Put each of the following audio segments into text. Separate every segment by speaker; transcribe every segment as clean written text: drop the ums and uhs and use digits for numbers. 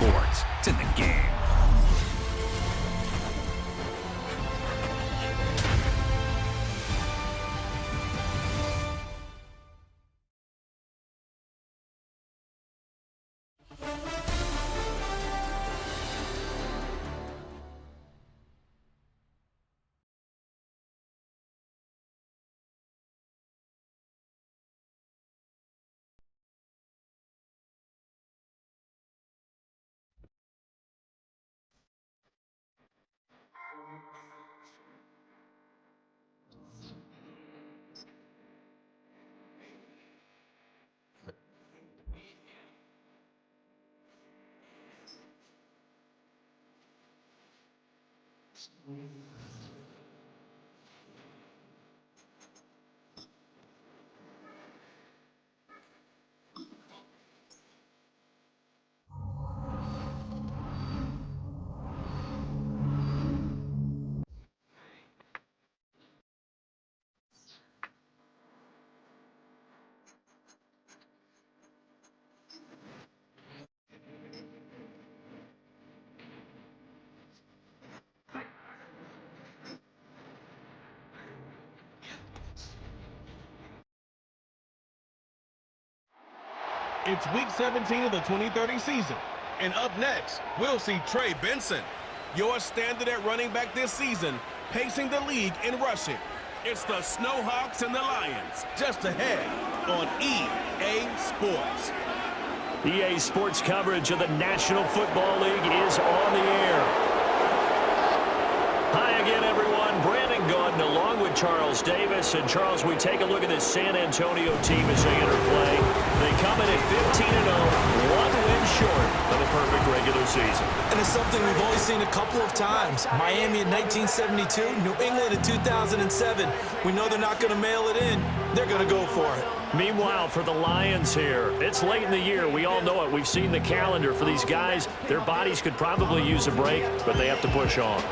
Speaker 1: sports. It's in the game.
Speaker 2: It's week 17 of the 2030 season. And up next, we'll see Trey Benson, your standard at running back this season, pacing the league in rushing. It's the Snowhawks and the Lions, just ahead on EA Sports.
Speaker 3: EA Sports coverage of the National Football League is on the air. Hi again, everyone. Brandon Gaudin along with Charles Davis. And, Charles, we take a look at this San Antonio team as they enter play. They come in at 15-0, one win short of a perfect regular season.
Speaker 4: And it's something we've only seen a couple of times. Miami in 1972, New England in 2007. We know they're not going to mail it in. They're going to go for it.
Speaker 3: Meanwhile, for the Lions here, it's late in the year. We all know it. We've seen the calendar for these guys. Their bodies could probably use a break, but they have to push on.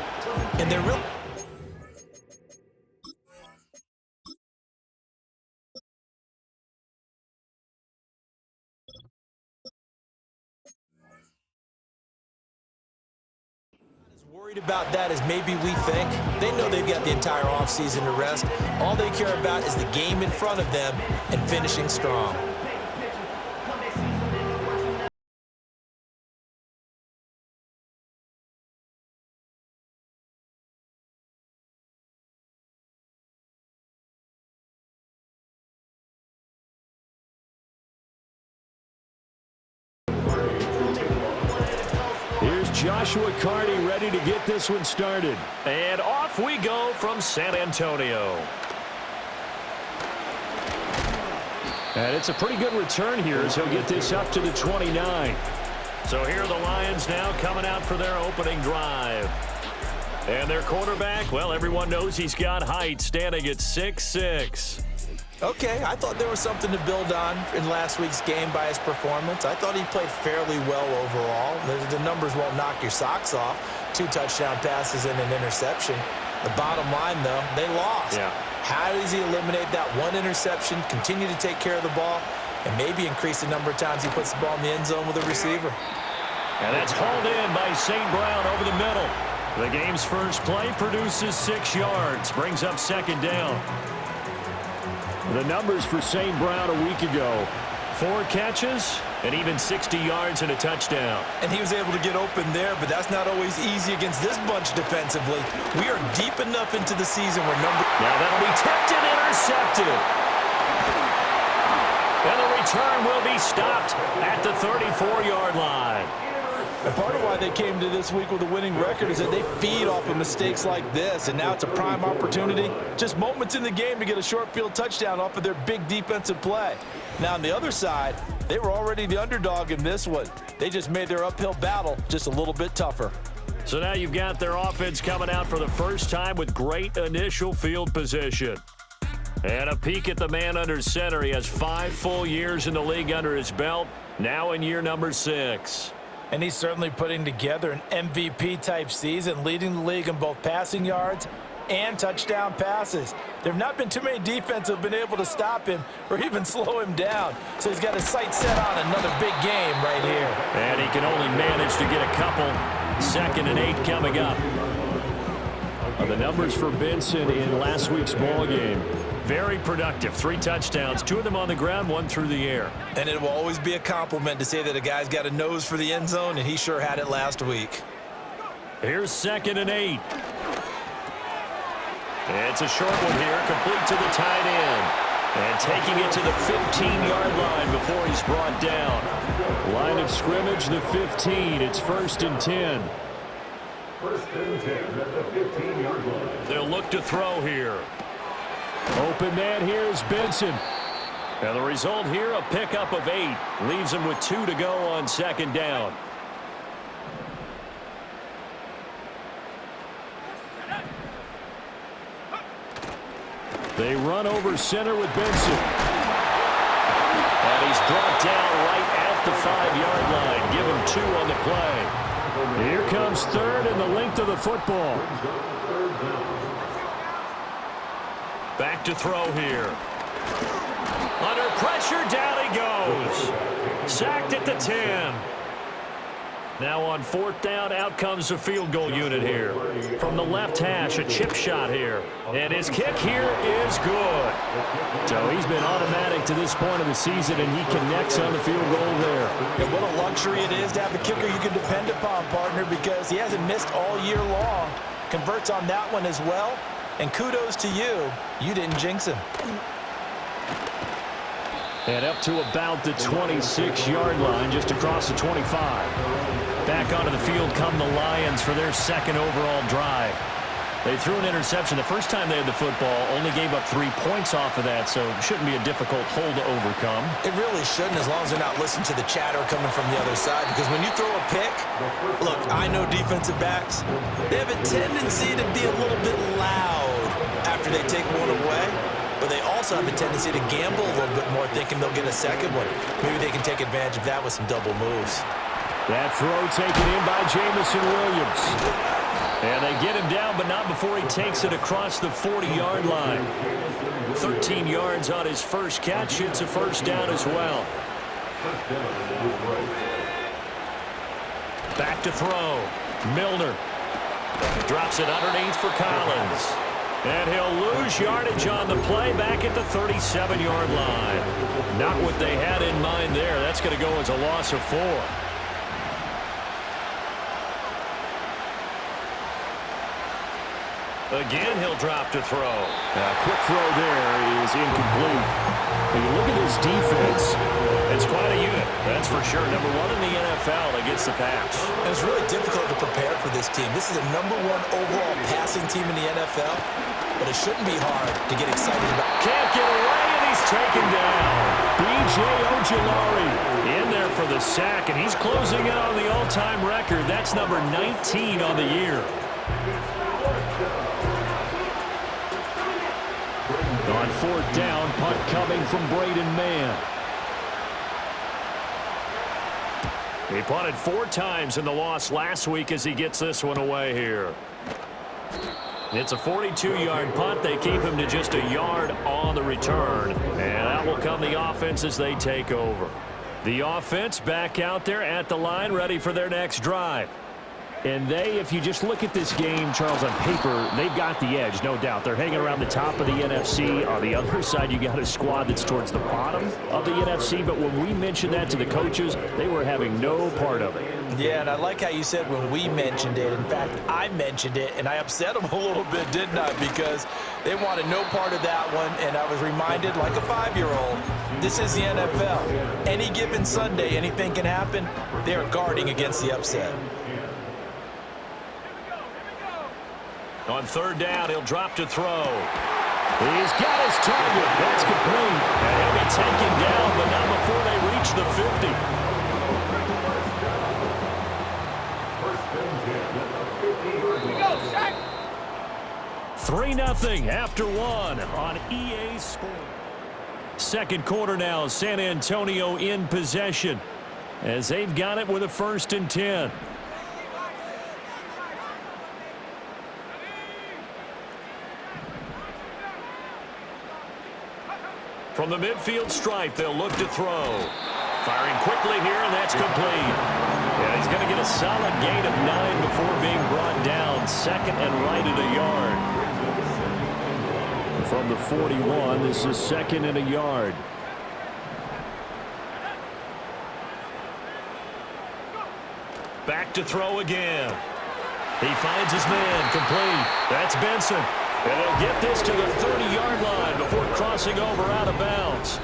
Speaker 4: And they're real. Worried about that as maybe we think. They know they've got the entire offseason to rest. All they care about is the game in front of them and finishing strong.
Speaker 3: Joshua Carney ready to get this one started. And off we go from San Antonio. And it's a pretty good return here as he'll get this up to the 29. So here are the Lions now coming out for their opening drive. And their quarterback, well, everyone knows he's got height, standing at 6'6".
Speaker 4: Okay, I thought there was something to build on in last week's game by his performance. I thought he played fairly well overall. The numbers won't knock your socks off. 2 touchdown passes and an interception. The bottom line, though, they lost.
Speaker 3: Yeah.
Speaker 4: How does he eliminate that one interception, continue to take care of the ball, and maybe increase the number of times he puts the ball in the end zone with a receiver?
Speaker 3: And that's hauled in by St. Brown over the middle. The game's first play produces 6 yards, brings up second down. The numbers for St. Brown a week ago: 4 catches and even 60 yards and a touchdown.
Speaker 4: And he was able to get open there, but that's not always easy against this bunch defensively. We are deep enough into the season where
Speaker 3: Now that'll be tipped and intercepted. And the return will be stopped at the 34-yard line.
Speaker 4: And part of why they came to this week with a winning record is that they feed off of mistakes like this, and now it's a prime opportunity. Just moments in the game to get a short field touchdown off of their big defensive play. Now on the other side, they were already the underdog in this one. They just made their uphill battle just a little bit tougher.
Speaker 3: So now you've got their offense coming out for the first time with great initial field position. And a peek at the man under center. He has 5 full years in the league under his belt, now in year number 6.
Speaker 4: And he's certainly putting together an MVP-type season, leading the league in both passing yards and touchdown passes. There have not been too many defenses who have been able to stop him or even slow him down. So he's got his sights set on another big game right here.
Speaker 3: And he can only manage to get a couple. 2nd and 8 coming up. The numbers for Benson in last week's ball game. Very productive. 3 touchdowns, 2 of them on the ground, 1 through the air.
Speaker 4: And it will always be a compliment to say that a guy's got a nose for the end zone, and he sure had it last week.
Speaker 3: Here's 2nd and 8. It's a short one here, complete to the tight end. And taking it to the 15-yard line before he's brought down. Line of scrimmage, the 15. It's 1st and 10.
Speaker 1: 1st and 10 at the 15-yard line.
Speaker 3: They'll look to throw here. Open man here is Benson. And the result here, a pickup of 8. Leaves him with 2 to go on 2nd down. They run over center with Benson. And he's brought down right at the 5-yard line. Give him 2 on the play. Here comes 3rd and the length of the football. Back to throw here. Under pressure, down he goes. Sacked at the 10. Now on 4th down, out comes the field goal unit here. From the left hash, a chip shot here. And his kick here is good. So he's been automatic to this point of the season, and he connects on the field goal there.
Speaker 4: And what a luxury it is to have a kicker you can depend upon, partner, because he hasn't missed all year long. Converts on that one as well. And kudos to you. You didn't jinx him.
Speaker 3: And up to about the 26-yard line, just across the 25. Back onto the field come the Lions for their 2nd overall drive. They threw an interception the first time they had the football, only gave up 3 points off of that, so it shouldn't be a difficult hole to overcome.
Speaker 4: It really shouldn't, as long as they're not listening to the chatter coming from the other side, because when you throw a pick, look, I know defensive backs, they have a tendency to be a little bit loud after they take one away. But they also have a tendency to gamble a little bit more, thinking they'll get a 2nd one. Maybe they can take advantage of that with some double moves.
Speaker 3: That throw taken in by Jamison Williams. And they get him down, but not before he takes it across the 40-yard line. 13 yards on his first catch. It's a 1st down as well. Back to throw. Milner drops it underneath for Collins. And he'll lose yardage on the play back at the 37-yard line. Not what they had in mind there. That's going to go as a loss of 4. Again, he'll drop to throw. Quick throw there is incomplete. When you look at this defense, it's quite a unit, that's for sure. #1 in the NFL against the pass.
Speaker 4: And it's really difficult to prepare for this team. This is a #1 overall passing team in the NFL, but it shouldn't be hard to get excited about.
Speaker 3: Can't get away, and he's taken down. B.J. Ojulari in there for the sack, and he's closing in on the all-time record. That's number 19 on the year. On 4th down, punt coming from Braden Mann. He punted 4 times in the loss last week as he gets this one away here. It's a 42-yard punt. They keep him to just a yard on the return. And that will come the offense as they take over. The offense back out there at the line, ready for their next drive. And if you just look at this game, Charles, on paper, they've got the edge, no doubt. They're hanging around the top of the NFC. On the other side, you got a squad that's towards the bottom of the NFC. But when we mentioned that to the coaches, they were having no part of it.
Speaker 4: Yeah, and I like how you said when we mentioned it. In fact, I mentioned it, and I upset them a little bit, didn't I? Because they wanted no part of that one, and I was reminded, like a 5-year-old, this is the NFL. Any given Sunday, anything can happen. They are guarding against the upset.
Speaker 3: On 3rd down, he'll drop to throw. He's got his target. That's complete. And he'll be taken down, but not before they reach the 50. 3-0 after 1 on EA Sports. 2nd quarter now, San Antonio in possession as they've got it with a 1st and 10. From the midfield stripe, they'll look to throw. Firing quickly here, and that's complete. And he's going to get a solid gain of 9 before being brought down. Second and right at a yard. From the 41, this is second and a yard. Back to throw again. He finds his man, complete. That's Benson. And they'll get this to the 30-yard line before crossing over out of bounds.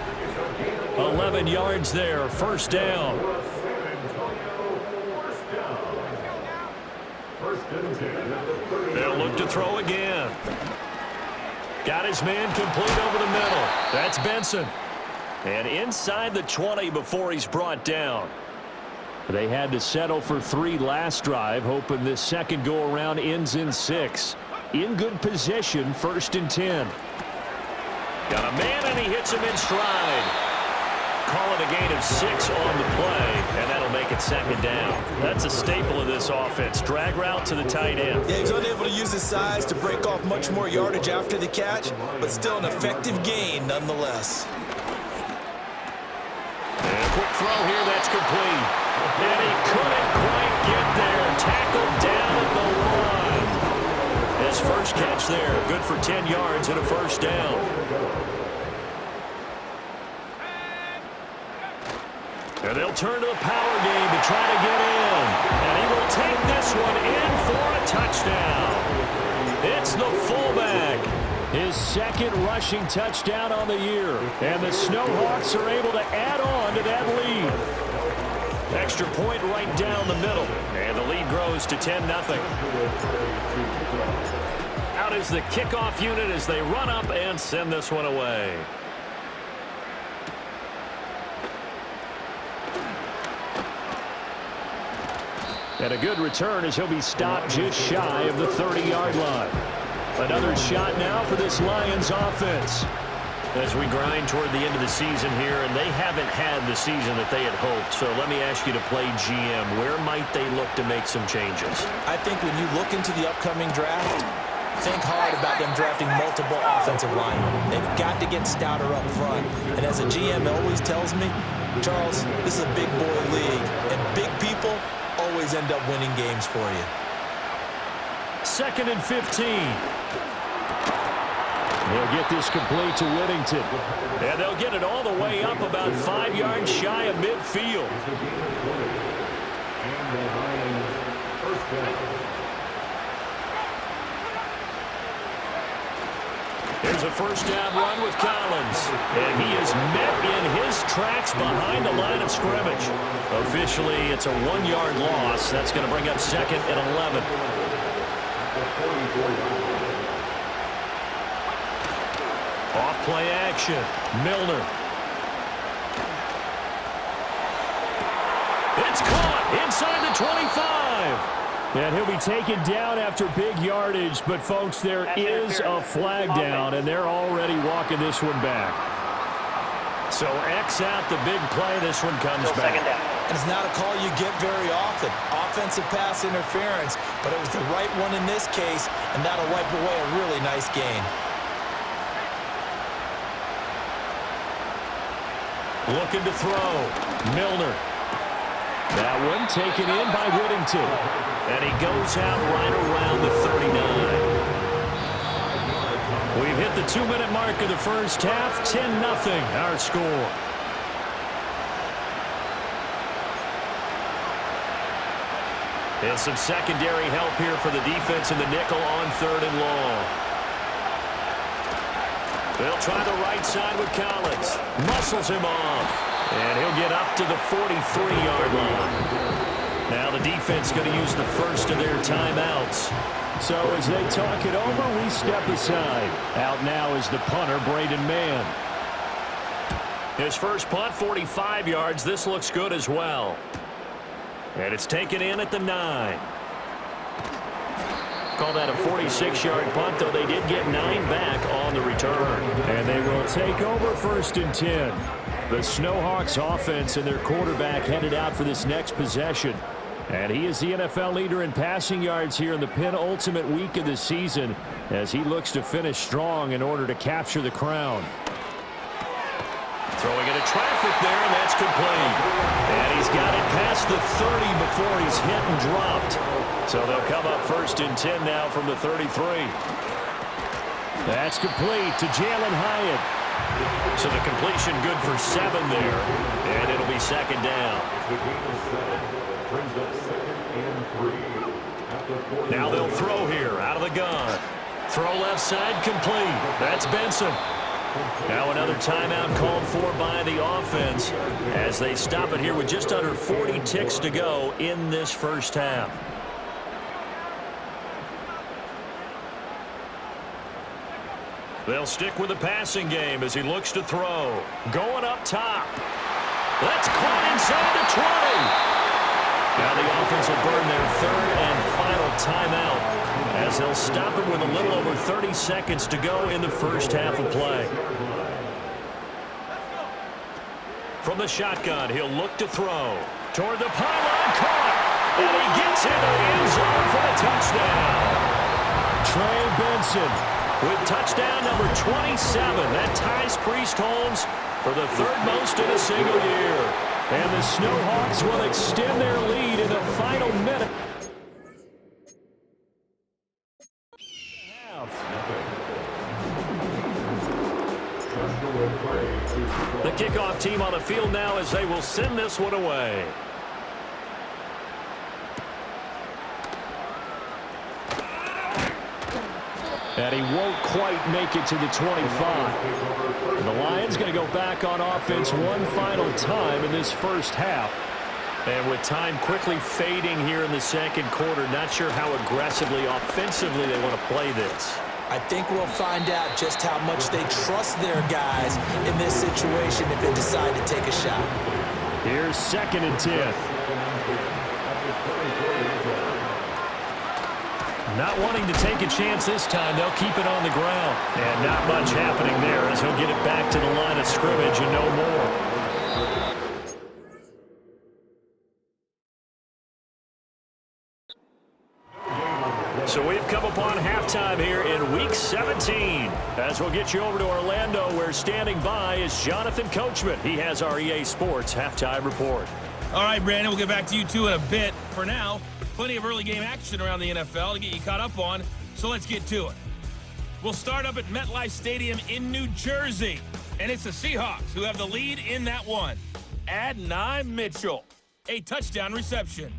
Speaker 3: 11 yards there, first down. They'll look to throw again. Got his man complete over the middle. That's Benson. And inside the 20 before he's brought down. They had to settle for 3 last drive, hoping this second go-around ends in 6. In good position, first and 10. Got a man, and he hits him in stride. Call it a gain of 6 on the play, and that'll make it second down. That's a staple of this offense. Drag route to the tight end.
Speaker 4: Yeah, he's unable to use his size to break off much more yardage after the catch, but still an effective gain nonetheless.
Speaker 3: And a quick throw here, that's complete. And he couldn't quite get there. Tackled down at the line. His first catch there, good for 10 yards and a first down. And they'll turn to the power game to try to get in. And he will take this one in for a touchdown. It's the fullback. His second rushing touchdown on the year. And the Snowhawks are able to add on to that lead. Extra point right down the middle. And the lead grows to 10-0. Out is the kickoff unit as they run up and send this one away. And a good return as he'll be stopped just shy of the 30-yard line. Another shot now for this Lions offense. As we grind toward the end of the season here, and they haven't had the season that they had hoped. So let me ask you to play GM. Where might they look to make some changes?
Speaker 4: I think when you look into the upcoming draft, think hard about them drafting multiple offensive linemen. They've got to get stouter up front. And as a GM always tells me, Charles, this is a big boy league, and big people always end up winning games for you.
Speaker 3: Second and 15. They'll get this complete to Whittington. And they'll get it all the way up about 5 yards shy of midfield. Here's a first down run with Collins. And he is met in his tracks behind the line of scrimmage. Officially, it's a 1-yard loss. That's going to bring up second and 11. Off play action. Milner. It's caught inside the 25. And he'll be taken down after big yardage. But, folks, there is a flag down, and they're already walking this one back. So X out the big play. This one comes back.
Speaker 4: And it's not a call you get very often. Offensive pass interference. But it was the right one in this case, and that'll wipe away a really nice gain.
Speaker 3: Looking to throw. Milner. That one taken in by Whittington. And he goes out right around the 39. We've hit the 2-minute mark of the first half. 10-0 our score. And some secondary help here for the defense in the nickel on 3rd and long. They'll try the right side with Collins. Muscles him off. And he'll get up to the 43-yard line. Now the defense going to use the first of their timeouts. So as they talk it over, we step aside. Out now is the punter, Braden Mann. His first punt, 45 yards. This looks good as well. And it's taken in at the 9. Call that a 46-yard punt, though they did get 9 back on the return. And they will take over 1st and 10. The Snowhawks offense and their quarterback headed out for this next possession. And he is the NFL leader in passing yards here in the penultimate week of the season as he looks to finish strong in order to capture the crown. Throwing into traffic there, and that's complete. And he's got it past the 30 before he's hit and dropped. So they'll come up 1st and 10 now from the 33. That's complete to Jalen Hyatt. So the completion good for 7 there, and it'll be 2nd down. Now they'll throw here out of the gun. Throw left side complete. That's Benson. Now another timeout called for by the offense as they stop it here with just under 40 ticks to go in this first half. They'll stick with the passing game as he looks to throw. Going up top. That's caught inside the 20. Now the offense will burn their 3rd and final timeout as they'll stop it with a little over 30 seconds to go in the first half of play. From the shotgun, he'll look to throw. Toward the pylon, caught. And he gets into the end zone for the touchdown. Trey Benson with touchdown number 27. That ties Priest Holmes for the 3rd most in a single year. And the Snowhawks will extend their lead in the final minute. The kickoff team on the field now as they will send this one away. And he won't quite make it to the 25. And the Lions going to go back on offense one final time in this first half. And with time quickly fading here in the second quarter, not sure how aggressively, offensively they want to play this.
Speaker 4: I think we'll find out just how much they trust their guys in this situation if they decide to take a shot.
Speaker 3: Here's 2nd and 10. Not wanting to take a chance this time, they'll keep it on the ground. And not much happening there as he'll get it back to the line of scrimmage and no more. So we've come upon halftime here in Week 17. As we'll get you over to Orlando, where standing by is Jonathan Coachman. He has our EA Sports Halftime Report.
Speaker 2: All right, Brandon, we'll get back to you two in a bit. For now, plenty of early game action around the NFL to get you caught up on, so let's get to it. We'll start up at MetLife Stadium in New Jersey, and it's the Seahawks who have the lead in that one. Adonai Mitchell, a touchdown reception.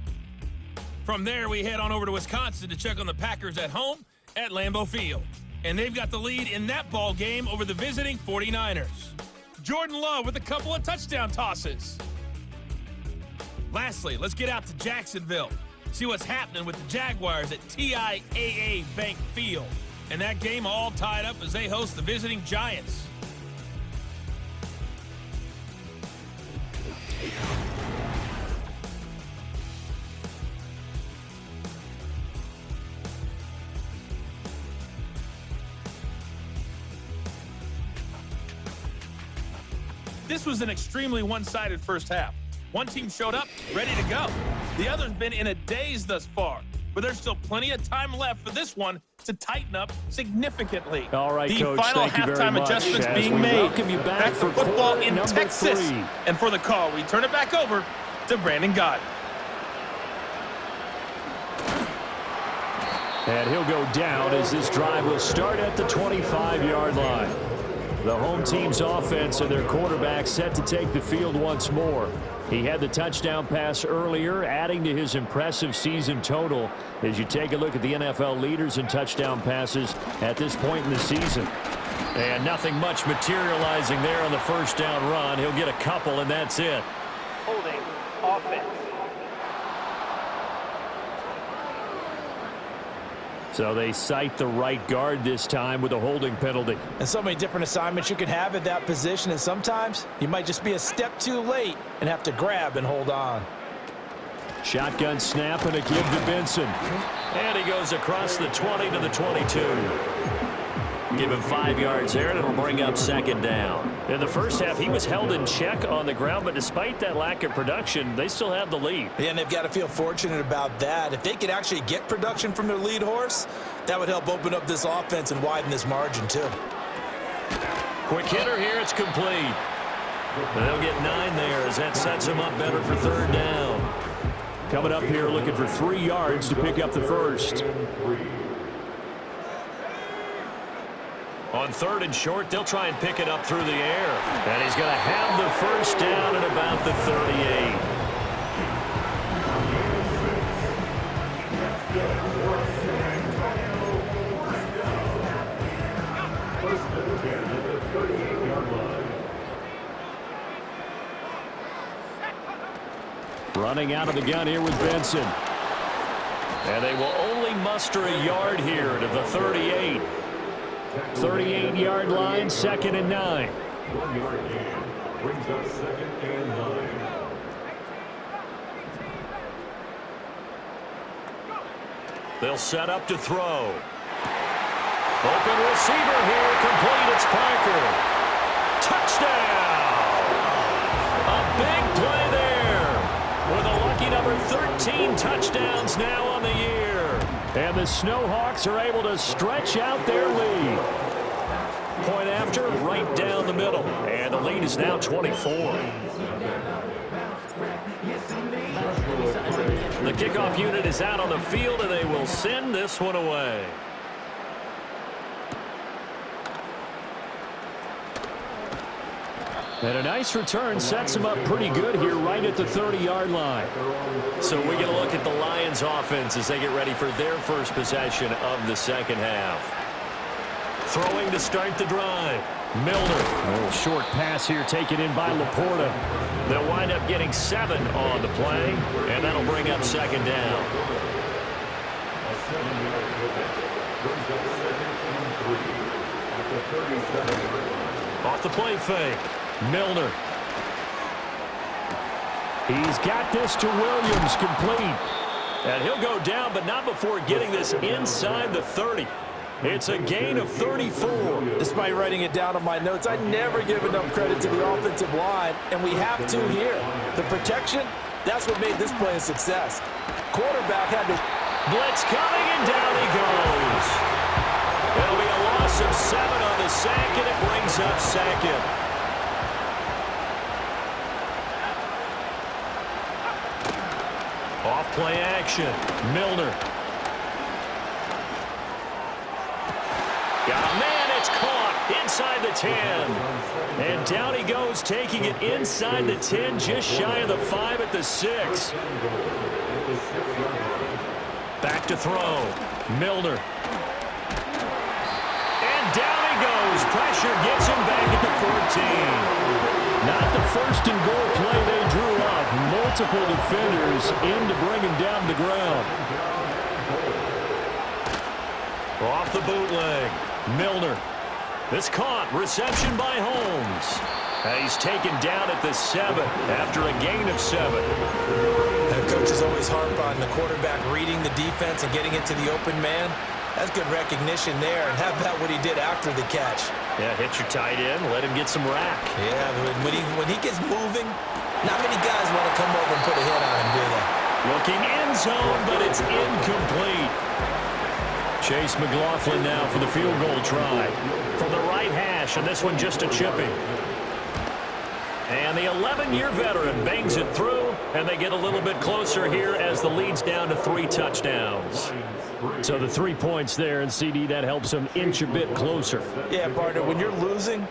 Speaker 2: From there, we head on over to Wisconsin to check on the Packers at home at Lambeau Field. And they've got the lead in that ball game over the visiting 49ers. Jordan Love with a couple of touchdown tosses. Lastly, let's get out to Jacksonville. See what's happening with the Jaguars at TIAA Bank Field. And that game all tied up as they host the visiting Giants. This was an extremely one-sided first half. One team showed up, ready to go. The other's been in a daze thus far, but there's still plenty of time left for this one to tighten up significantly.
Speaker 3: All right,
Speaker 2: the
Speaker 3: Coach,
Speaker 2: final
Speaker 3: thank you very
Speaker 2: halftime
Speaker 3: much.
Speaker 2: adjustments
Speaker 3: As
Speaker 2: being
Speaker 3: we
Speaker 2: made.
Speaker 3: welcome you back
Speaker 2: for football in
Speaker 3: number
Speaker 2: Texas.
Speaker 3: 3.
Speaker 2: And for the call, we turn it back over to Brandon Gott.
Speaker 3: And he'll go down as this drive will start at the 25-yard line. The home team's offense and their quarterback set to take the field once more. He had the touchdown pass earlier, adding to his impressive season total as you take a look at the NFL leaders in touchdown passes at this point in the season. And nothing much materializing there on the first down run. He'll get a couple, and that's it.
Speaker 5: Holding offense.
Speaker 3: So they cite the right guard this time with a holding penalty.
Speaker 4: And so many different assignments you can have at that position, and sometimes you might just be a step too late and have to grab and hold on.
Speaker 3: Shotgun snap and a give to Benson. And he goes across the 20 to the 22. Give him 5 yards there, and it'll bring up second down. In the first half, he was held in check on the ground, but despite that lack of production, they still have the lead.
Speaker 4: Yeah, and they've got to feel fortunate about that. If they could actually get production from their lead horse, that would help open up this offense and widen this margin, too.
Speaker 3: Quick hitter here, it's complete. They'll get 9 there as that sets them up better for third down. Coming up here looking for 3 yards to pick up the first. On 3rd and short, they'll try and pick it up through the air. And he's going to have the first down at about the 38. Running out of the gun here with Benson. And they will only muster a yard here to the 38. 38-yard line, 2nd and 9.
Speaker 1: 1 yard gain brings up 2nd and 9.
Speaker 3: They'll set up to throw. Open receiver here, complete, it's Parker. Touchdown! A big play there with a lucky number 13 touchdowns now on the year. And the Snowhawks are able to stretch out their lead. Point after, right down the middle. And the lead is now 24. The kickoff unit is out on the field, and they will send this one away. And a nice return sets him up pretty good here right at the 30-yard line. So we get a look at the Lions offense as they get ready for their first possession of the second half. Throwing to start the drive. Milner. A little short pass here taken in by Laporta. They'll wind up getting 7 on the play, and that'll bring up 2nd down.
Speaker 1: A 7-yard pickup brings up 2nd and 3 at the 37-yard line.
Speaker 3: Off the play fake. Milner. He's got this to Williams, complete. And he'll go down, but not before getting this inside the 30. It's a gain of 34.
Speaker 4: Despite writing it down on my notes, I never give enough credit to the offensive line, and we have to here. The protection, that's what made this play a success. Quarterback had to...
Speaker 3: Blitz coming, and down he goes. It'll be a loss of 7 on the sack, and it brings up 2nd. Off play action. Milner. Got a man, it's caught inside the 10. And down he goes, taking it inside the 10, just shy of the 5 at the 6. Back to throw. Milner. And down he goes. Pressure gets him back at the 14. Not the first and goal play they drew up. Multiple defenders in to bring him down to the ground. Off the bootleg. Milner. This caught. Reception by Holmes. And he's taken down at the 7 after a gain of 7.
Speaker 4: And coaches always harp on the quarterback reading the defense and getting it to the open man. That's good recognition there, and how about what he did after the catch?
Speaker 3: Yeah, hit your tight end, let him get some rack.
Speaker 4: Yeah, when he gets moving, not many guys want to come over and put a hit on him, do they?
Speaker 3: Looking end zone, but it's incomplete. Chase McLaughlin now for the field goal try. From the right hash, and this one just a chipping. And the 11-year veteran bangs it through, and they get a little bit closer here as the lead's down to 3 touchdowns. So the 3 points there, and CD, that helps them inch a bit closer.
Speaker 4: Yeah, partner, when you're losing,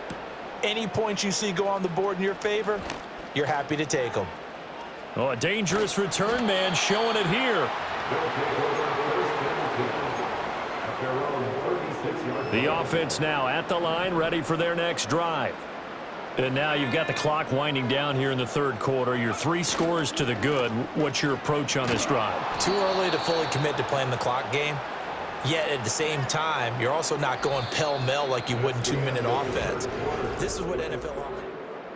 Speaker 4: any points you see go on the board in your favor, you're happy to take them.
Speaker 3: Oh, a dangerous return man showing it here. The offense now at the line, ready for their next drive. And now you've got the clock winding down here in the 3rd quarter. Your 3 scores to the good. What's your approach on this drive?
Speaker 4: Too early to fully commit to playing the clock game. Yet at the same time, you're also not going pell-mell like you would in 2-minute offense. This is what NFL offense.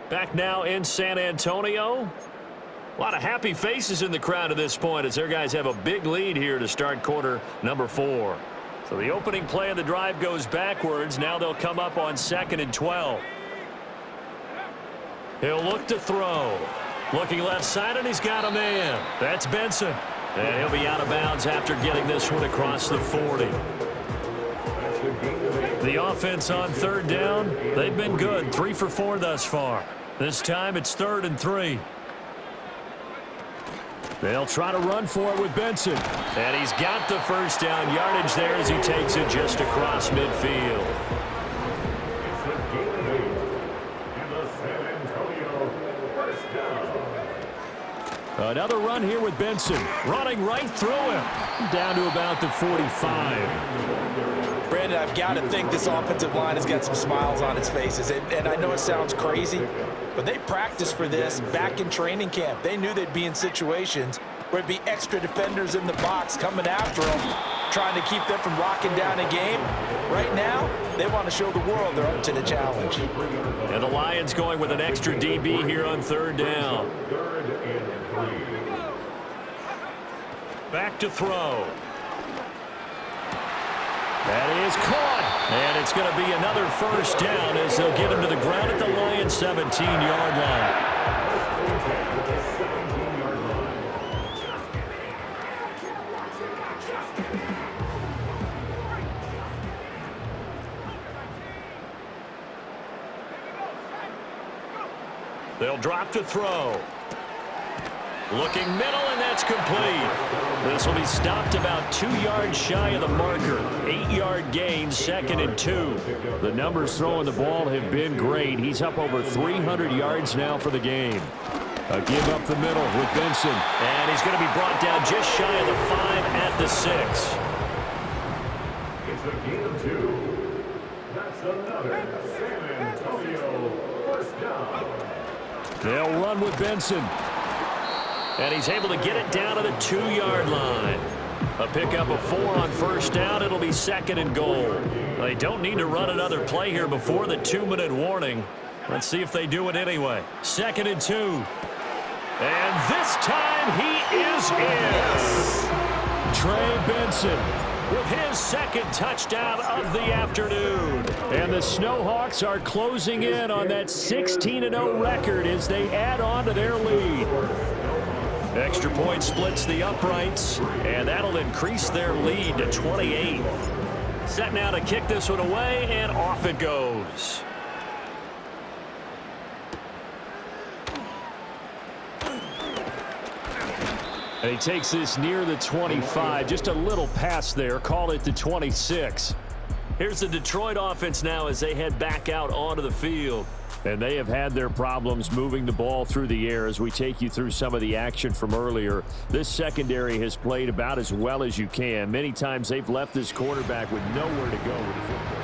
Speaker 3: Back now in San Antonio. A lot of happy faces in the crowd at this point as their guys have a big lead here to start quarter number 4. So the opening play of the drive goes backwards. Now they'll come up on 2nd and 12. He'll look to throw. Looking left side, and he's got a man. That's Benson. And he'll be out of bounds after getting this one across the 40. The offense on 3rd down, they've been good. 3 for 4 thus far. This time it's 3rd and 3. They'll try to run for it with Benson. And he's got the first down yardage there as he takes it just across midfield.
Speaker 1: It's a gain of 8. And the San Antonio first down.
Speaker 3: Another run here with Benson. Running right through him. Down to about the 45.
Speaker 4: Brandon, I've got to think this offensive line has got some smiles on its faces. And I know it sounds crazy, but they practiced for this back in training camp. They knew they'd be in situations where it'd be extra defenders in the box coming after them, trying to keep them from locking down a game. Right now, they want to show the world they're up to the challenge.
Speaker 3: And the Lions going with an extra DB here on 3rd down. Back to throw. That is caught. And it's going to be another first down as they'll get him to the ground at the Lions' 17-yard line. They'll drop to throw. Looking middle, and that's complete. This will be stopped about 2 yards shy of the marker. 8-yard gain, 2nd and 2. The numbers throwing the ball have been great. He's up over 300 yards now for the game. A give up the middle with Benson. And he's going to be brought down just shy of the 5 at the 6.
Speaker 1: It's a gain of 2. That's another San Antonio first down.
Speaker 3: They'll run with Benson. And he's able to get it down to the 2-yard line. A pickup of 4 on first down. It'll be 2nd and goal. They don't need to run another play here before the 2-minute warning. Let's see if they do it anyway. 2nd and 2. And this time he is in. Trey Benson with his 2nd touchdown of the afternoon. And the Snowhawks are closing in on that 16-0 record as they add on to their lead. Extra point splits the uprights, and that'll increase their lead to 28. Set now to kick this one away, and off it goes. And he takes this near the 25, just a little past there, call it the 26. Here's the Detroit offense now as they head back out onto the field. And they have had their problems moving the ball through the air as we take you through some of the action from earlier. This secondary has played about as well as you can. Many times they've left this quarterback with nowhere to go with the football.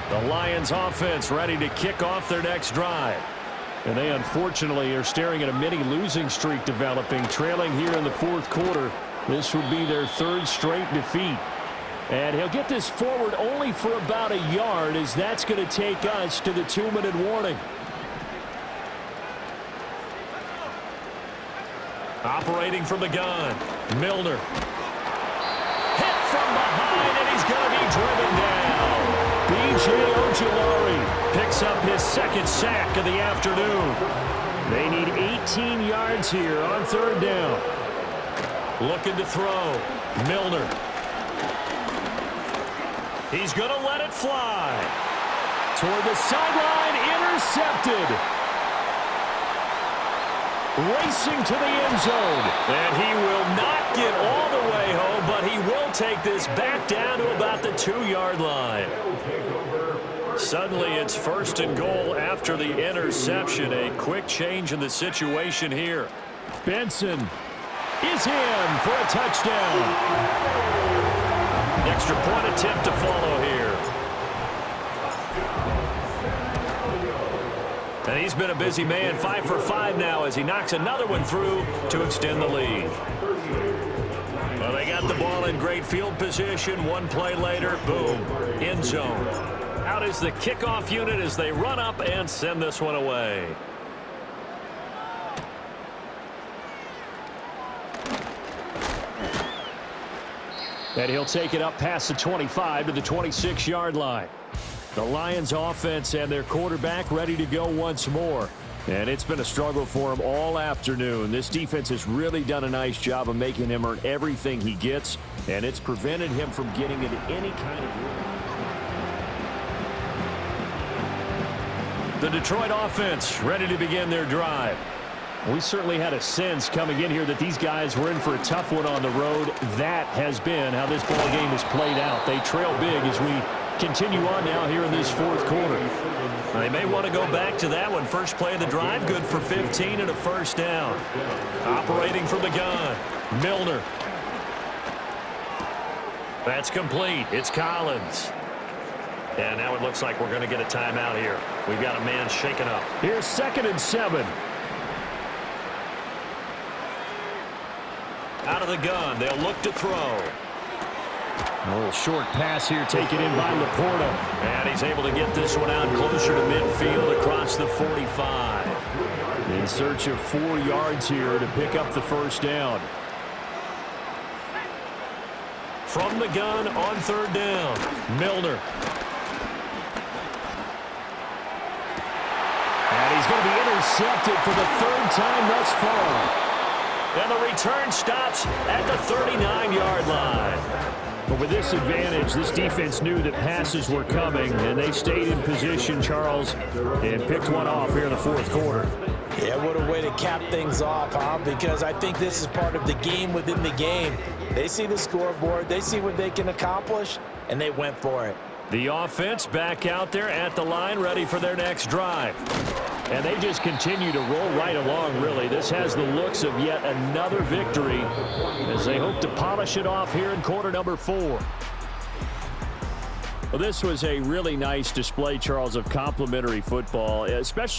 Speaker 3: The Lions offense ready to kick off their next drive. And they unfortunately are staring at a mini losing streak developing, trailing here in the 4th quarter. This would be their 3rd straight defeat. And he'll get this forward only for about a yard as that's going to take us to the 2-minute warning. Operating from the gun, Milner. Hit from behind, and he's going to be driven down. B.J. Ojulari picks up his 2nd sack of the afternoon. They need 18 yards here on 3rd down. Looking to throw, Milner. He's going to let it fly. Toward the sideline, intercepted. Racing to the end zone. And he will not get all the way home, but he will take this back down to about the 2-yard line. Suddenly it's 1st and goal after the interception. A quick change in the situation here. Benson is in for a touchdown. Extra point attempt to follow here. And he's been a busy man, 5 for 5 now as he knocks another one through to extend the lead. Well, they got the ball in great field position. One play later, boom, end zone. Out is the kickoff unit as they run up and send this one away. And he'll take it up past the 25 to the 26-yard line. The Lions offense and their quarterback ready to go once more. And it's been a struggle for him all afternoon. This defense has really done a nice job of making him earn everything he gets, and it's prevented him from getting into any kind of... The Detroit offense ready to begin their drive. We certainly had a sense coming in here that these guys were in for a tough one on the road. That has been how this ball game has played out. They trail big as we continue on now here in this fourth quarter.
Speaker 6: They may want to go back to that one. First play of the drive, good for 15 and a first down.
Speaker 3: Operating from the gun, Milner. That's complete. It's Collins.
Speaker 6: And now it looks like we're going to get a timeout here. We've got a man shaken up.
Speaker 3: Here's 2nd and 7.
Speaker 6: Out of the gun, they'll look to throw.
Speaker 3: A little short pass here taken in by Laporta.
Speaker 6: And he's able to get this one out closer to midfield across the 45.
Speaker 3: In search of 4 yards here to pick up the first down.
Speaker 6: From the gun on 3rd down.
Speaker 3: Milner. And he's going to be intercepted for the 3rd time thus far.
Speaker 6: And the return stops at the 39-yard line.
Speaker 3: But with this advantage, this defense knew that passes were coming, and they stayed in position, Charles, and picked one off here in the fourth quarter.
Speaker 4: Yeah, what a way to cap things off, huh? Because I think this is part of the game within the game. They see the scoreboard, they see what they can accomplish, and they went for it.
Speaker 3: The offense back out there at the line, ready for their next drive. And they just continue to roll right along, really. This has the looks of yet another victory as they hope to polish it off here in quarter number 4. Well, this was a really nice display, Charles, of complimentary football, especially